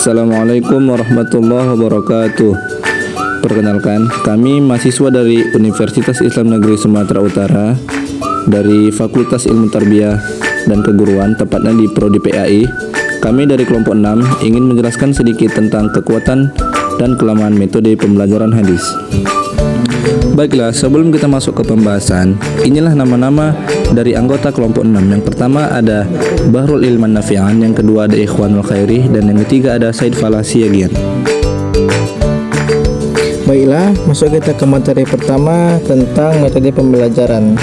Assalamualaikum warahmatullahi wabarakatuh. Perkenalkan, kami mahasiswa dari Universitas Islam Negeri Sumatera Utara dari Fakultas Ilmu Tarbiyah dan Keguruan, tepatnya di Prodi PAI. Kami dari kelompok 6 ingin menjelaskan sedikit tentang kekuatan dan kelemahan metode pembelajaran hadis. Baiklah, sebelum kita masuk ke pembahasan, inilah nama-nama dari anggota kelompok 6. Yang pertama ada Bahrul Ilman Nafi'an, yang kedua ada Ikhwanul Khairi, dan yang ketiga ada Said Falah Siagian. Baiklah, masuk kita ke materi pertama tentang metode pembelajaran.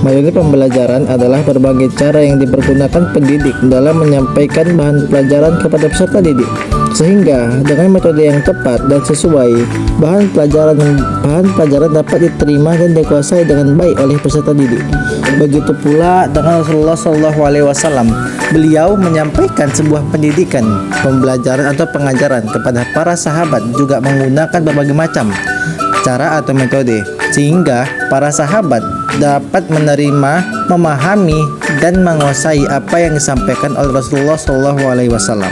Metode pembelajaran adalah berbagai cara yang dipergunakan pendidik dalam menyampaikan bahan pelajaran kepada peserta didik, sehingga dengan metode yang tepat dan sesuai, bahan pelajaran dapat diterima dan dikuasai dengan baik oleh peserta didik. Begitu pula dengan Rasulullah SAW. Beliau menyampaikan sebuah pendidikan, pembelajaran atau pengajaran kepada para sahabat juga menggunakan berbagai macam cara atau metode, sehingga para sahabat dapat menerima, memahami, dan menguasai apa yang disampaikan oleh Rasulullah SAW.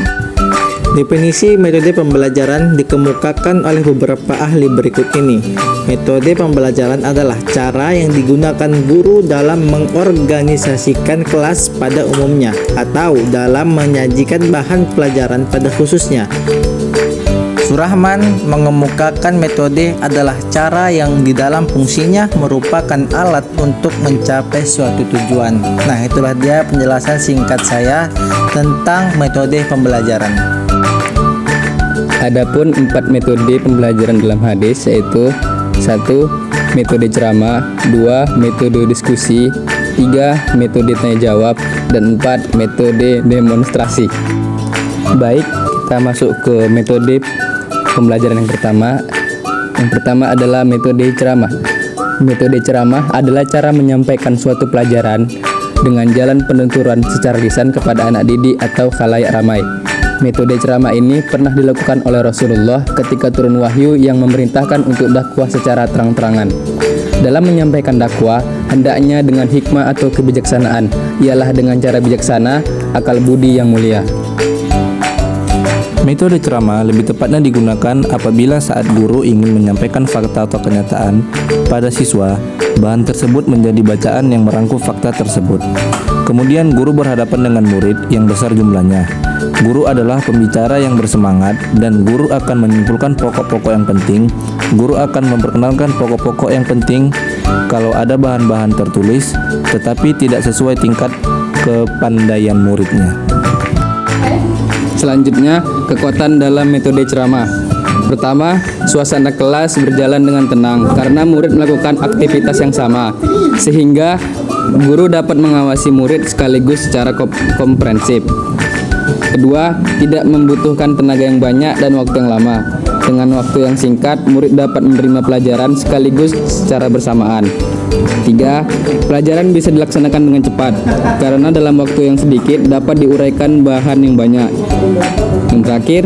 Definisi metode pembelajaran dikemukakan oleh beberapa ahli berikut ini. Metode pembelajaran adalah cara yang digunakan guru dalam mengorganisasikan kelas pada umumnya atau dalam menyajikan bahan pelajaran pada khususnya. Surahman mengemukakan metode adalah cara yang di dalam fungsinya merupakan alat untuk mencapai suatu tujuan. Nah, itulah dia penjelasan singkat saya tentang metode pembelajaran. Adapun 4 metode pembelajaran dalam hadis yaitu 1. Metode ceramah, 2. Metode diskusi, 3. Metode tanya jawab, dan 4. Metode demonstrasi. Baik, kita masuk ke metode pembelajaran yang pertama. Yang pertama adalah metode ceramah. Metode ceramah adalah cara menyampaikan suatu pelajaran dengan jalan penuturan secara lisan kepada anak didik atau khalayak ramai. Metode ceramah ini pernah dilakukan oleh Rasulullah ketika turun wahyu yang memerintahkan untuk dakwah secara terang-terangan. Dalam menyampaikan dakwah, hendaknya dengan hikmah atau kebijaksanaan, ialah dengan cara bijaksana, akal budi yang mulia. Metode ceramah lebih tepatnya digunakan apabila saat guru ingin menyampaikan fakta atau kenyataan pada siswa, bahan tersebut menjadi bacaan yang merangkum fakta tersebut. Kemudian guru berhadapan dengan murid yang besar jumlahnya. Guru adalah pembicara yang bersemangat dan guru akan menyimpulkan pokok-pokok yang penting. Guru akan memperkenalkan pokok-pokok yang penting kalau ada bahan-bahan tertulis tetapi tidak sesuai tingkat kepandaian muridnya. Selanjutnya, kekuatan dalam metode ceramah. Pertama, suasana kelas berjalan dengan tenang karena murid melakukan aktivitas yang sama, sehingga guru dapat mengawasi murid sekaligus secara komprehensif. Kedua, tidak membutuhkan tenaga yang banyak dan waktu yang lama. Dengan waktu yang singkat, murid dapat menerima pelajaran sekaligus secara bersamaan. 3. Pelajaran bisa dilaksanakan dengan cepat karena dalam waktu yang sedikit dapat diuraikan bahan yang banyak. Yang terakhir,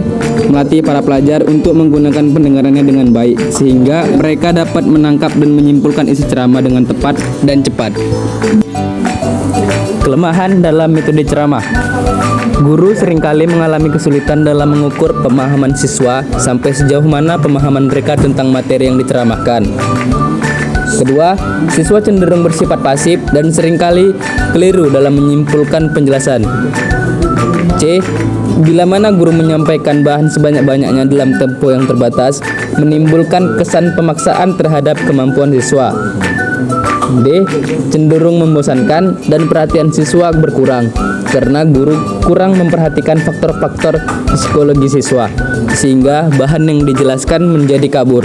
melatih para pelajar untuk menggunakan pendengarannya dengan baik sehingga mereka dapat menangkap dan menyimpulkan isi ceramah dengan tepat dan cepat. Kelemahan dalam metode ceramah. Guru seringkali mengalami kesulitan dalam mengukur pemahaman siswa sampai sejauh mana pemahaman mereka tentang materi yang diceramahkan. Kedua, siswa cenderung bersifat pasif dan seringkali keliru dalam menyimpulkan penjelasan. C. Bila mana guru menyampaikan bahan sebanyak-banyaknya dalam tempo yang terbatas, menimbulkan kesan pemaksaan terhadap kemampuan siswa. D. Cenderung membosankan dan perhatian siswa berkurang karena guru kurang memperhatikan faktor-faktor psikologi siswa sehingga bahan yang dijelaskan menjadi kabur.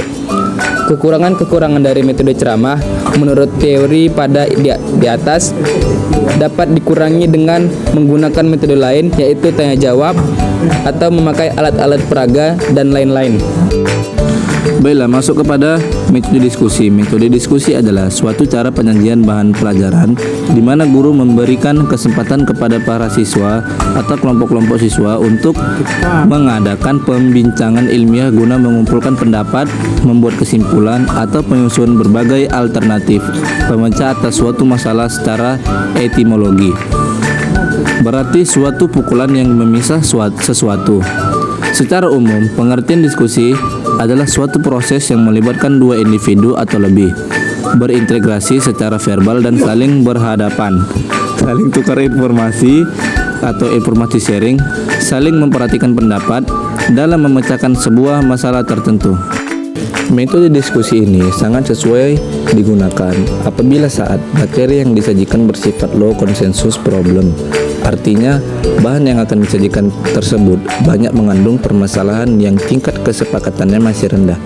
Kekurangan-kekurangan dari metode ceramah menurut teori pada di atas dapat dikurangi dengan menggunakan metode lain yaitu tanya jawab atau memakai alat-alat peraga dan lain-lain. Baiklah, masuk kepada metode diskusi. Metode diskusi adalah suatu cara penyajian bahan pelajaran di mana guru memberikan kesempatan kepada para siswa atau kelompok-kelompok siswa untuk mengadakan pembincangan ilmiah guna mengumpulkan pendapat, membuat kesimpulan, atau penyusun berbagai alternatif pemecah atas suatu masalah secara etimologi. Berarti suatu pukulan yang memisah sesuatu. Secara umum, pengertian diskusi adalah suatu proses yang melibatkan dua individu atau lebih, berintegrasi secara verbal dan saling berhadapan, saling tukar informasi atau informasi sharing, saling memperhatikan pendapat dalam memecahkan sebuah masalah tertentu. Metode diskusi ini sangat sesuai digunakan apabila saat materi yang disajikan bersifat low consensus problem. Artinya, bahan yang akan disajikan tersebut banyak mengandung permasalahan yang tingkat kesepakatannya masih rendah.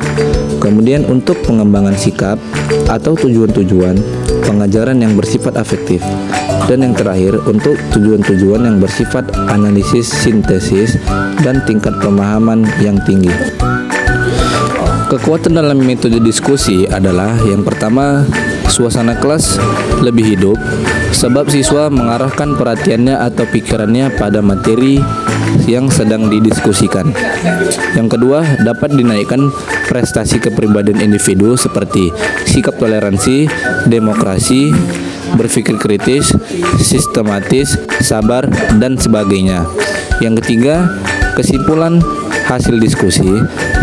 Kemudian untuk pengembangan sikap atau tujuan-tujuan pengajaran yang bersifat afektif. Dan yang terakhir untuk tujuan-tujuan yang bersifat analisis sintesis dan tingkat pemahaman yang tinggi. Kekuatan dalam metode diskusi adalah yang pertama, suasana kelas lebih hidup sebab siswa mengarahkan perhatiannya atau pikirannya pada materi yang sedang didiskusikan. Yang kedua, dapat dinaikkan prestasi kepribadian individu seperti sikap toleransi, demokrasi, berpikir kritis, sistematis, sabar, dan sebagainya. Yang ketiga, kesimpulan hasil diskusi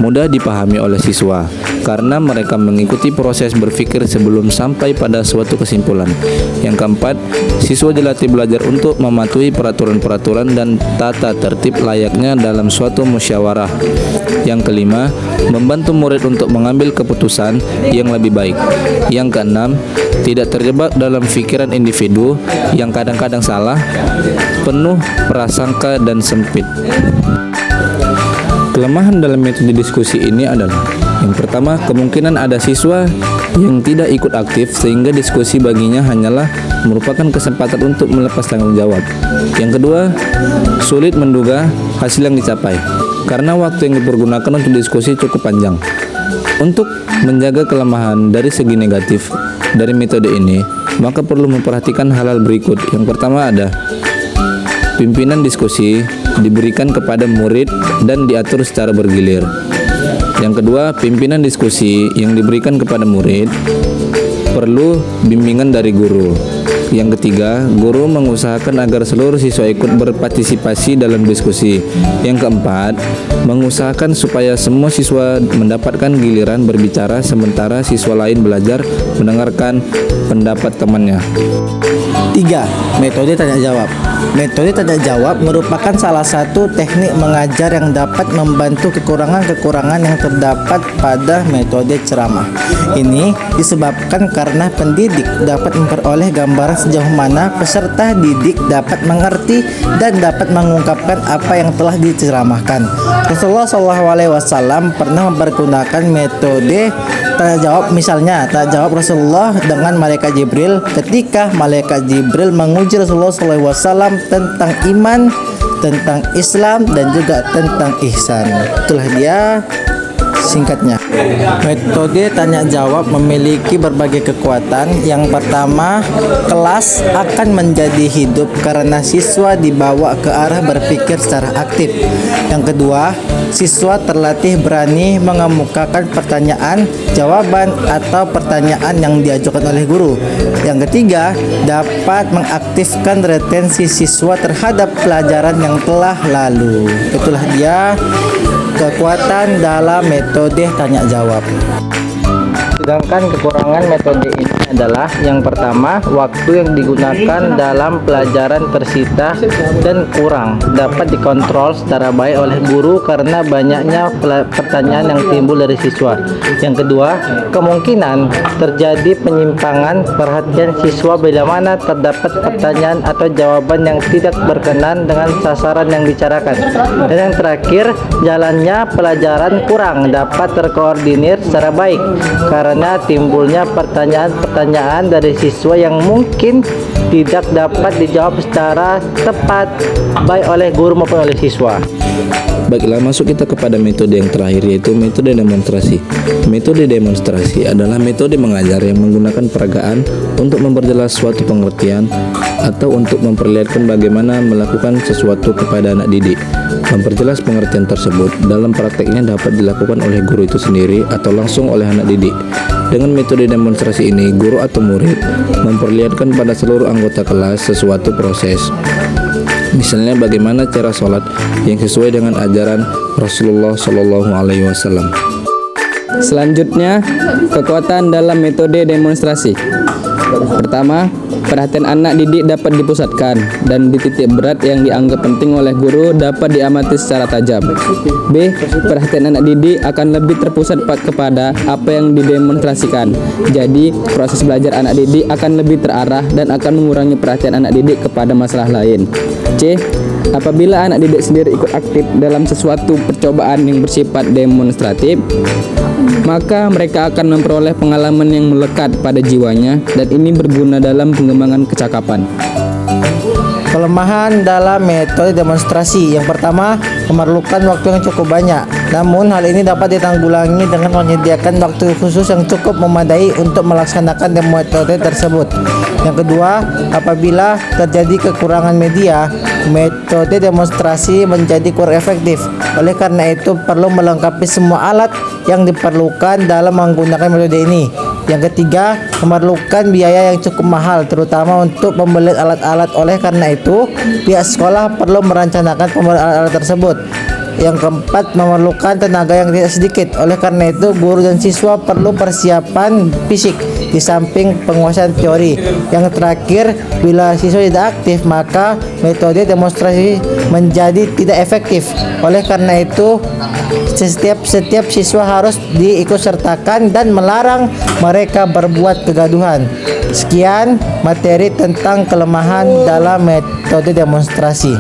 mudah dipahami oleh siswa karena mereka mengikuti proses berpikir sebelum sampai pada suatu kesimpulan. Yang keempat, siswa dilatih belajar untuk mematuhi peraturan-peraturan dan tata tertib layaknya dalam suatu musyawarah. Yang kelima, membantu murid untuk mengambil keputusan yang lebih baik. Yang keenam, tidak terjebak dalam pikiran individu yang kadang-kadang salah, penuh prasangka dan sempit. Kelemahan dalam metode diskusi ini adalah yang pertama, kemungkinan ada siswa yang tidak ikut aktif sehingga diskusi baginya hanyalah merupakan kesempatan untuk melepas tanggung jawab. Yang kedua, sulit menduga hasil yang dicapai karena waktu yang dipergunakan untuk diskusi cukup panjang. Untuk menjaga kelemahan dari segi negatif dari metode ini, maka perlu memperhatikan hal-hal berikut. Yang pertama ada pimpinan diskusi diberikan kepada murid dan diatur secara bergilir. Yang kedua, pimpinan diskusi yang diberikan kepada murid perlu bimbingan dari guru. Yang ketiga, guru mengusahakan agar seluruh siswa ikut berpartisipasi dalam diskusi. Yang keempat, mengusahakan supaya semua siswa mendapatkan giliran berbicara sementara siswa lain belajar mendengarkan pendapat temannya. 3. Metode tanya jawab. Metode tanya jawab merupakan salah satu teknik mengajar yang dapat membantu kekurangan-kekurangan yang terdapat pada metode ceramah. Ini disebabkan karena pendidik dapat memperoleh gambaran sejauh mana peserta didik dapat mengerti dan dapat mengungkapkan apa yang telah diceramahkan. Rasulullah SAW pernah mempergunakan metode tanya jawab, misalnya tanya jawab Rasulullah dengan malaikat Jibril ketika malaikat Jibril menguji Rasulullah SAW tentang iman, tentang Islam, dan juga tentang ihsan. Itulah dia singkatnya. Metode tanya jawab memiliki berbagai kekuatan. Yang pertama, kelas akan menjadi hidup karena siswa dibawa ke arah berpikir secara aktif. Yang kedua, siswa terlatih berani mengemukakan pertanyaan, jawaban, atau pertanyaan yang diajukan oleh guru. Yang ketiga, dapat mengaktifkan retensi siswa terhadap pelajaran yang telah lalu. Itulah dia kekuatan dalam metode tanya jawab. Sedangkan kekurangan metode ini adalah yang pertama, waktu yang digunakan dalam pelajaran tersita dan kurang dapat dikontrol secara baik oleh guru karena banyaknya pertanyaan yang timbul dari siswa. Yang kedua, kemungkinan terjadi penyimpangan perhatian siswa bila mana terdapat pertanyaan atau jawaban yang tidak berkenan dengan sasaran yang dibicarakan. Dan yang terakhir, jalannya pelajaran kurang dapat terkoordinir secara baik karena timbulnya pertanyaan-pertanyaan dari siswa yang mungkin tidak dapat dijawab secara tepat baik oleh guru maupun oleh siswa. Baiklah, masuk kita kepada metode yang terakhir, yaitu metode demonstrasi. Metode demonstrasi adalah metode mengajar yang menggunakan peragaan untuk memperjelas suatu pengertian atau untuk memperlihatkan bagaimana melakukan sesuatu kepada anak didik. Memperjelas pengertian tersebut dalam prakteknya dapat dilakukan oleh guru itu sendiri atau langsung oleh anak didik. Dengan metode demonstrasi ini, guru atau murid memperlihatkan pada seluruh anggota kelas sesuatu proses. Misalnya bagaimana cara sholat yang sesuai dengan ajaran Rasulullah Shallallahu Alaihi Wasallam. Selanjutnya, kekuatan dalam metode demonstrasi. Pertama, perhatian anak didik dapat dipusatkan dan di titik berat yang dianggap penting oleh guru dapat diamati secara tajam. B. Perhatian anak didik akan lebih terpusat kepada apa yang didemonstrasikan. Jadi, proses belajar anak didik akan lebih terarah dan akan mengurangi perhatian anak didik kepada masalah lain. C. Apabila anak didik sendiri ikut aktif dalam sesuatu percobaan yang bersifat demonstratif, maka mereka akan memperoleh pengalaman yang melekat pada jiwanya dan ini berguna dalam pengembangan kecakapan. Kelemahan dalam metode demonstrasi. Yang pertama, memerlukan waktu yang cukup banyak. Namun hal ini dapat ditanggulangi dengan menyediakan waktu khusus yang cukup memadai untuk melaksanakan metode tersebut. Yang kedua, apabila terjadi kekurangan media, metode demonstrasi menjadi kurang efektif. Oleh karena itu perlu melengkapi semua alat yang diperlukan dalam menggunakan metode ini. Yang ketiga, memerlukan biaya yang cukup mahal, terutama untuk pembelian alat-alat. Oleh karena itu, pihak sekolah perlu merencanakan pembelian alat-alat tersebut. Yang keempat, memerlukan tenaga yang tidak sedikit. Oleh karena itu, guru dan siswa perlu persiapan fisik di samping penguasaan teori. Yang terakhir, bila siswa tidak aktif, maka metode demonstrasi menjadi tidak efektif. Oleh karena itu, setiap siswa harus diikutsertakan dan melarang mereka berbuat kegaduhan. Sekian materi tentang kelemahan dalam metode demonstrasi.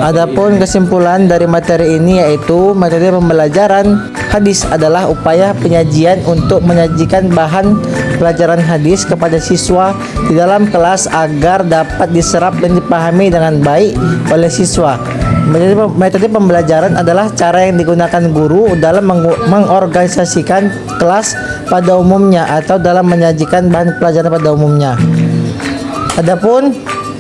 Adapun kesimpulan dari materi ini yaitu metode pembelajaran hadis adalah upaya penyajian untuk menyajikan bahan pelajaran hadis kepada siswa di dalam kelas agar dapat diserap dan dipahami dengan baik oleh siswa. Metode pembelajaran adalah cara yang digunakan guru dalam mengorganisasikan kelas pada umumnya atau dalam menyajikan bahan pelajaran pada umumnya. Adapun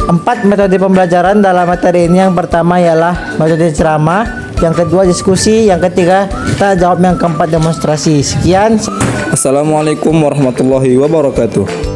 4 metode pembelajaran dalam materi ini, yang pertama ialah metode ceramah, yang kedua diskusi, yang ketiga tanya jawab, yang keempat demonstrasi. Sekian. Assalamualaikum warahmatullahi wabarakatuh.